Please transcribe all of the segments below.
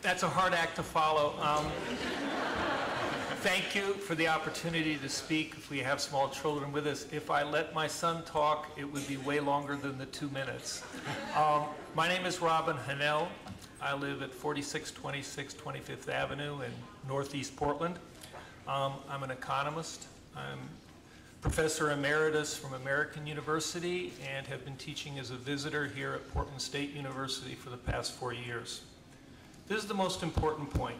That's a hard act to follow. Thank you for the opportunity to speak. If we have small children with us, if I let my son talk, it would be way longer than the 2 minutes. My name is Hemel. I live at 4626 25th Avenue in Northeast Portland. I'm an economist. I'm Professor Emeritus from American University and have been teaching as a visitor here at Portland State University for the past 4 years. This is the most important point.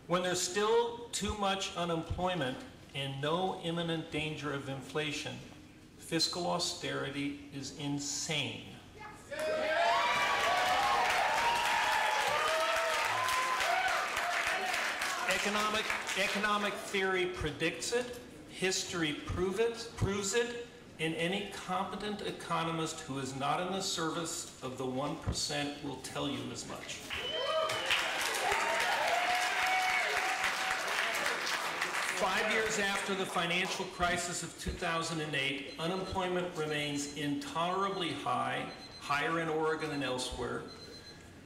When there's still too much unemployment and no imminent danger of inflation, fiscal austerity is insane. Economic theory predicts it, history proves it, and any competent economist who is not in the service of the 1% will tell you as much. Five years after the financial crisis of 2008, unemployment remains intolerably high, higher in Oregon than elsewhere,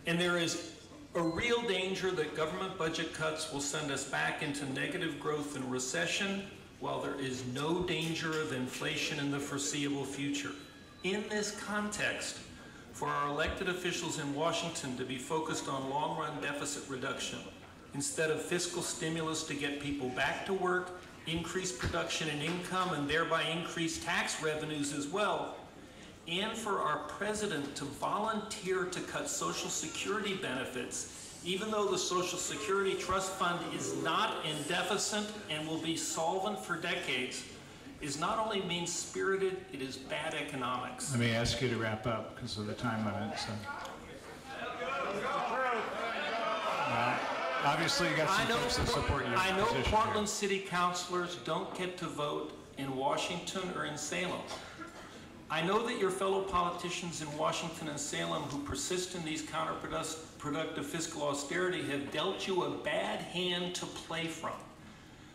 and there is a real danger that government budget cuts will send us back into negative growth and recession, while there is no danger of inflation in the foreseeable future. In this context, for our elected officials in Washington to be focused on long-run deficit reduction, instead of fiscal stimulus to get people back to work, increase production and income, and thereby increase tax revenues as well, and for our president to volunteer to cut Social Security benefits, even though the Social Security Trust Fund is not in deficit and will be solvent for decades, is not only mean-spirited, it is bad economics. Let me ask you to wrap up because of the time limit. So. Obviously, you got some folks that support your I know position Portland here. City councilors don't get to vote in Washington or in Salem. I know that your fellow politicians in Washington and Salem who persist in these counterproductive fiscal austerity have dealt you a bad hand to play from.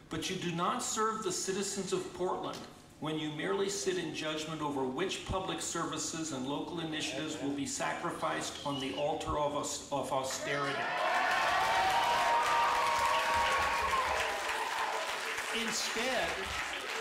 But you do not serve the citizens of Portland when you merely sit in judgment over which public services and local initiatives will be sacrificed on the altar of austerity.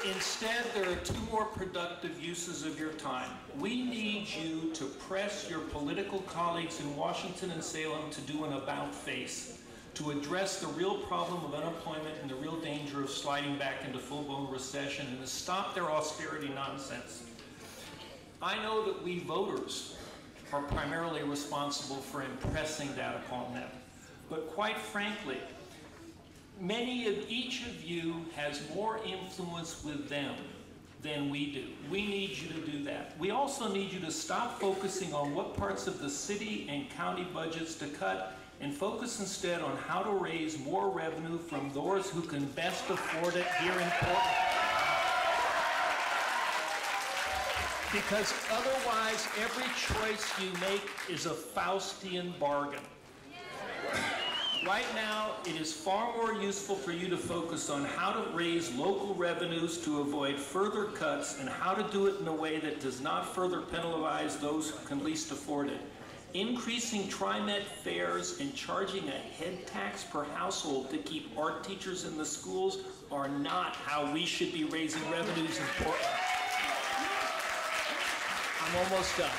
Instead, there are two more productive uses of your time. We need you to press your political colleagues in Washington and Salem to do an about-face, to address the real problem of unemployment and the real danger of sliding back into full-blown recession, and to stop their austerity nonsense. I know that we voters are primarily responsible for impressing that upon them. But quite frankly, each of you has more influence with them than we do. We need you to do that. We also need you to stop focusing on what parts of the city and county budgets to cut and focus instead on how to raise more revenue from those who can best afford it here in Portland. Because otherwise, every choice you make is a Faustian bargain. Right now, it is far more useful for you to focus on how to raise local revenues to avoid further cuts and how to do it in a way that does not further penalize those who can least afford it. Increasing TriMet fares and charging a head tax per household to keep art teachers in the schools are not how we should be raising revenues in Portland. I'm almost done.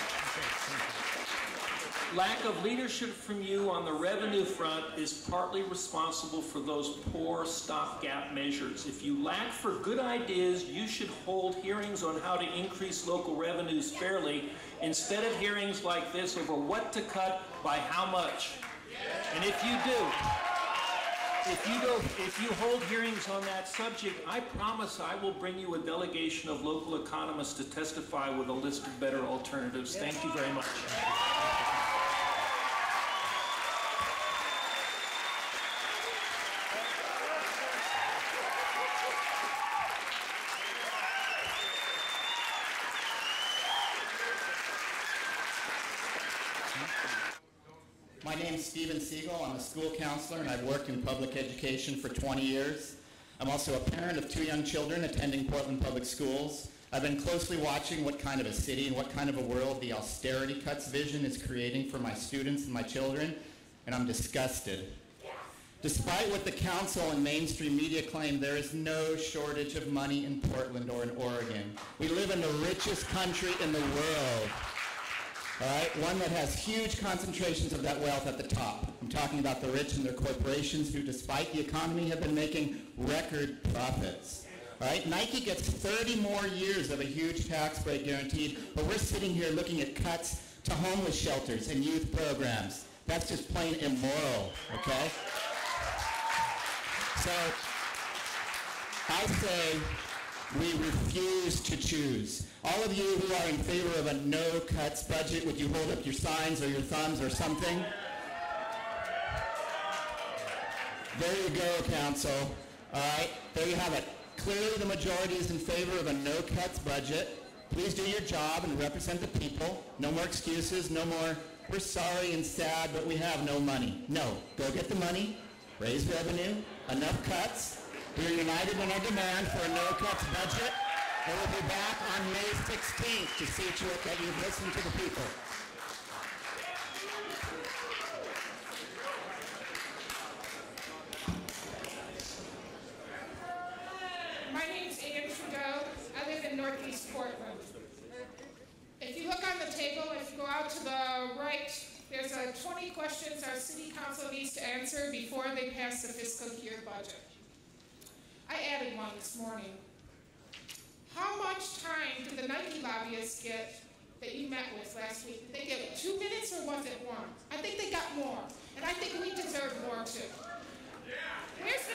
Lack of leadership from you on the revenue front is partly responsible for those poor stopgap measures. If you lack for good ideas, you should hold hearings on how to increase local revenues fairly instead of hearings like this over what to cut by how much. And if you do, if you hold hearings on that subject, I promise I will bring you a delegation of local economists to testify with a list of better alternatives. Thank you very much. My name is Seagal. I'm a school counselor and I've worked in public education for 20 years. I'm also a parent of 2 young children attending Portland Public Schools. I've been closely watching what kind of a city and what kind of a world the austerity cuts vision is creating for my students and my children. and I'm disgusted. Despite what the council and mainstream media claim, there is no shortage of money in Portland or in Oregon. We live in the richest country in the world, all right? One that has huge concentrations of that wealth at the top. I'm talking about the rich and their corporations who, despite the economy, have been making record profits. All right? Nike gets 30 more years of a huge tax break guaranteed, but we're sitting here looking at cuts to homeless shelters and youth programs. That's just plain immoral, okay? So I say we refuse to choose. All of you who are in favor of a no-cuts budget, would you hold up your signs or your thumbs or something? There you go, council. All right, there you have it. Clearly the majority is in favor of a no-cuts budget. Please do your job and represent the people. No more excuses, no more, we're sorry and sad, but we have no money. No, go get the money, raise revenue, enough cuts. We are united in our demand for a no-cuts budget. And we'll be back on May 16th to see to it that you've listened to the people. My name's Ann Trudeau. I live in Northeast Portland. If you look on the table, if you go out to the right, there's 20 questions our city council needs to answer before they pass the fiscal year budget. I added one this morning. How much time did the Nike lobbyists get that you met with last week? Did they get 2 minutes or was it 1? I think they got more, and I think we deserve more too. Where's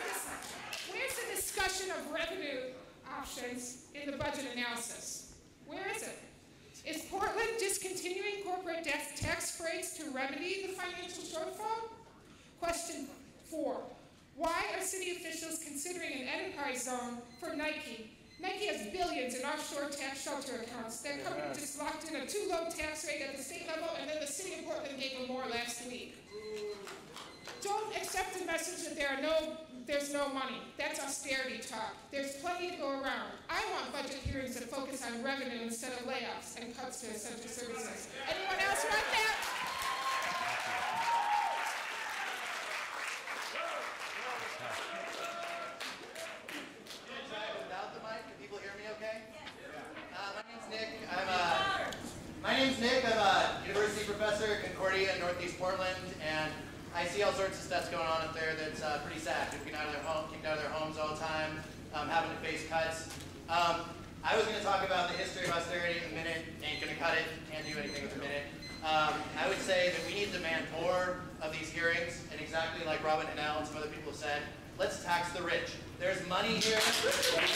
the discussion of revenue options in the budget analysis? Where is it? Is Portland discontinuing corporate tax breaks to remedy the financial shortfall? Question 4. Why are city officials considering an enterprise zone for Nike? Nike has billions in offshore tax shelter accounts. That company just locked in a too low tax rate at the state level, and then the city of Portland gave them more last week. Don't accept the message that there's no money. That's austerity talk. There's plenty to go around. I want budget hearings that focus on revenue instead of layoffs and cuts to essential services. Anyone else want that? Without the mic, can people hear me okay? My name's Nick. I'm a university professor at Concordia in Northeast Portland, and I see all sorts of stuff going on up there that's pretty sad. People getting kicked out of their homes all the time, having to face cuts. I was going to talk about the history of austerity in a minute. Ain't going to cut it. Can't do anything with a minute. I would say that we need to demand more of these hearings, and exactly like Robin Hemel and some other people have said, let's tax the rich. There's money here. We're not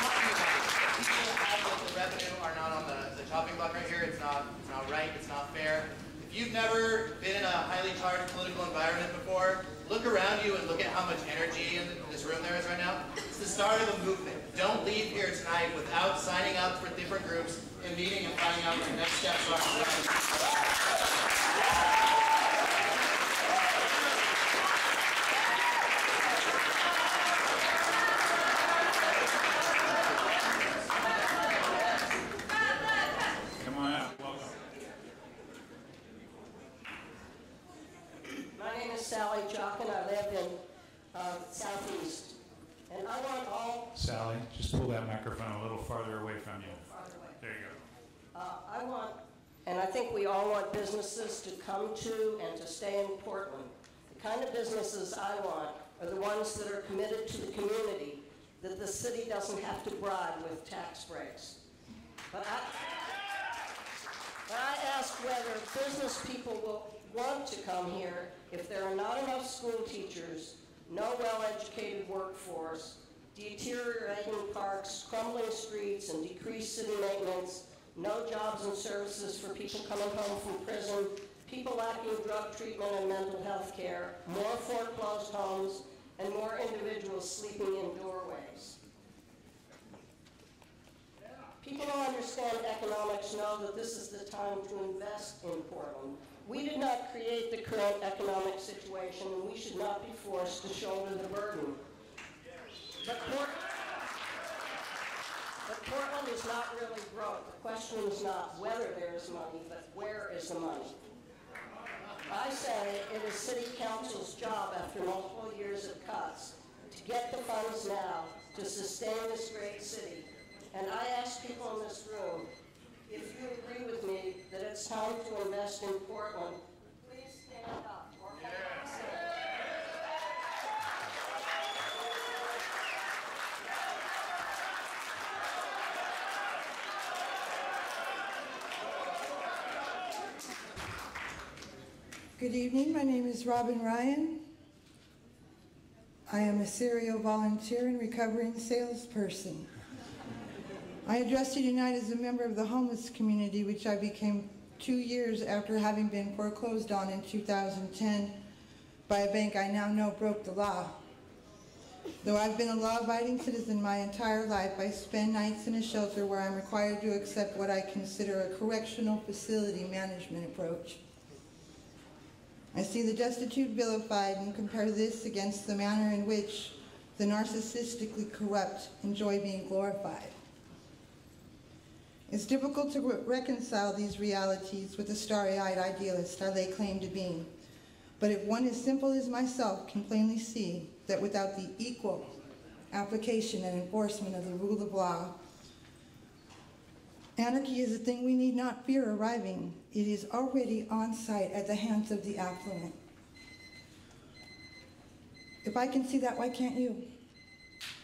talking about it. People have the revenue are not on the chopping block right here. It's not right. It's not fair. If you've never been in a highly charged political environment before, look around you and look at how much energy in this room there is right now. It's the start of a movement. Don't leave here tonight without signing up for different groups and meeting and finding out what the next steps are. Come on out. Welcome. My name is Sally Jock, and I live in Southeast. And I want all... Sally, just pull that microphone a little farther away from you. Farther away. There you go. I want, and I think we all want businesses to come to and to stay in Portland. The kind of businesses I want are the ones that are committed to the community, that the city doesn't have to bribe with tax breaks. But I ask whether business people will want to come here if there are not enough school teachers, no well-educated workforce, deteriorating parks, crumbling streets, and decreased city maintenance, no jobs and services for people coming home from prison, people lacking drug treatment and mental health care, more foreclosed homes, and more individuals sleeping in doorways. People who understand economics know that this is the time to invest in Portland. We did not create the current economic situation, and we should not be forced to shoulder the burden. But Portland is not really broke. The question is not whether there is money, but where is the money? I say it is City Council's job after multiple years of cuts to get the funds now to sustain this great city. And I ask people in this room, if you agree with me that it's time to invest in Portland, please stand up or hold on a second. Good evening, my name is Robin Ryan. I am a serial volunteer and recovering salesperson. I addressed you tonight as a member of the homeless community, which I became 2 years after having been foreclosed on in 2010 by a bank I now know broke the law. Though I've been a law-abiding citizen my entire life, I spend nights in a shelter where I'm required to accept what I consider a correctional facility management approach. I see the destitute vilified and compare this against the manner in which the narcissistically corrupt enjoy being glorified. It's difficult to reconcile these realities with the starry-eyed idealist I lay claim to being. But if one as simple as myself can plainly see that without the equal application and enforcement of the rule of law, anarchy is a thing we need not fear arriving. It is already on site at the hands of the affluent. If I can see that, why can't you?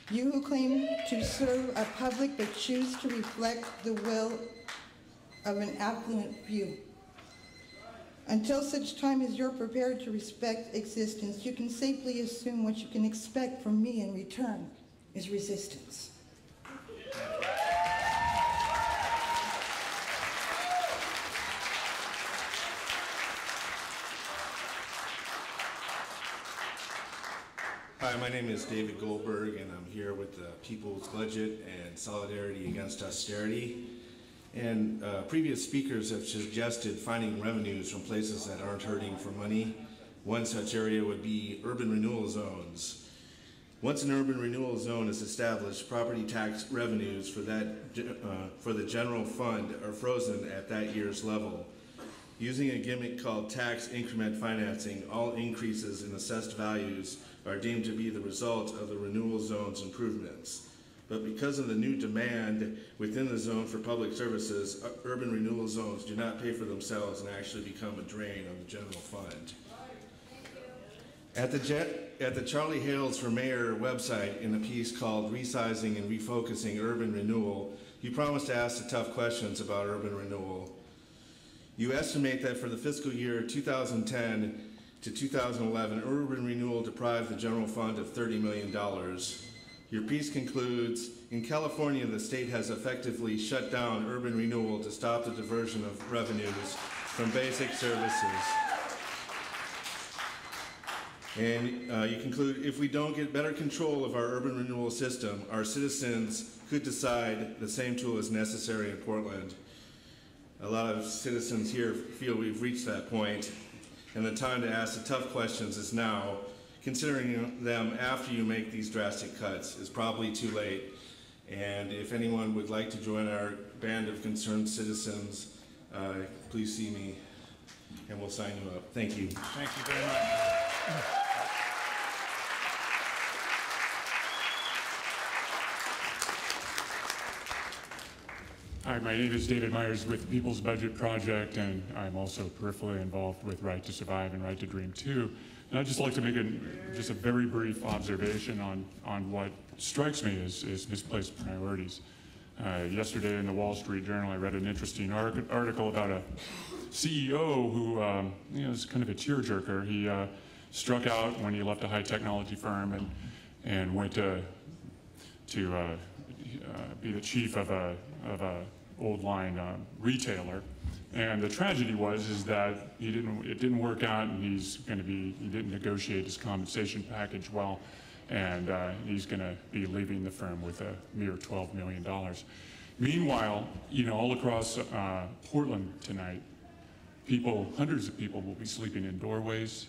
You who claim to serve a public but choose to reflect the will of an affluent few. Until such time as you're prepared to respect existence, you can safely assume what you can expect from me in return is resistance. Hi, my name is David Goldberg, and I'm here with the People's Budget and Solidarity Against Austerity. And previous speakers have suggested finding revenues from places that aren't hurting for money. One such area would be urban renewal zones. Once an urban renewal zone is established, property tax revenues for the general fund are frozen at that year's level. Using a gimmick called tax increment financing, all increases in assessed values are deemed to be the result of the renewal zone's improvements. But because of the new demand within the zone for public services, urban renewal zones do not pay for themselves and actually become a drain on the general fund. At the Charlie Hales for Mayor website, in a piece called Resizing and Refocusing Urban Renewal, you promised to ask the tough questions about urban renewal. You estimate that for the fiscal year 2010 to 2011, urban renewal deprived the general fund of $30 million. Your piece concludes, in California, the state has effectively shut down urban renewal to stop the diversion of revenues from basic services. And you conclude, if we don't get better control of our urban renewal system, our citizens could decide the same tool is necessary in Portland. A lot of citizens here feel we've reached that point, and the time to ask the tough questions is now. Considering them after you make these drastic cuts is probably too late. And if anyone would like to join our band of concerned citizens, please see me, and we'll sign you up. Thank you. Thank you very much. Hi, my name is David Myers with the People's Budget Project, and I'm also peripherally involved with Right to Survive and Right to Dream too. And I'd just like to make just a very brief observation on what strikes me as misplaced priorities. Yesterday in the Wall Street Journal, I read an interesting article about a CEO who is kind of a tearjerker. He struck out when he left a high technology firm and went to be the chief of a old line retailer. And the tragedy is that it didn't work out, and he didn't negotiate his compensation package well, and he's going to be leaving the firm with a mere $12 million. Meanwhile, all across Portland tonight, hundreds of people will be sleeping in doorways.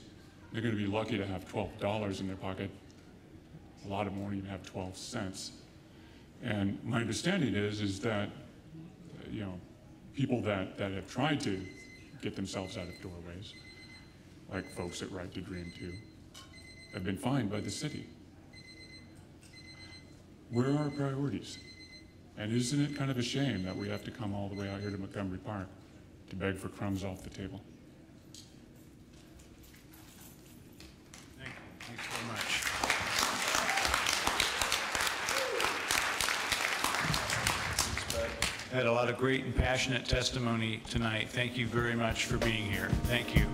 They're going to be lucky to have $12 in their pocket. A lot of them won't even have 12 cents. And my understanding is that, people that have tried to get themselves out of doorways like folks at Right to Dream too, have been fined by the city. Where are our priorities? And isn't it kind of a shame that we have to come all the way out here to Montgomery Park to beg for crumbs off the table? Thank you. Thanks very much. Had a lot of great and passionate testimony tonight. Thank you very much for being here. Thank you.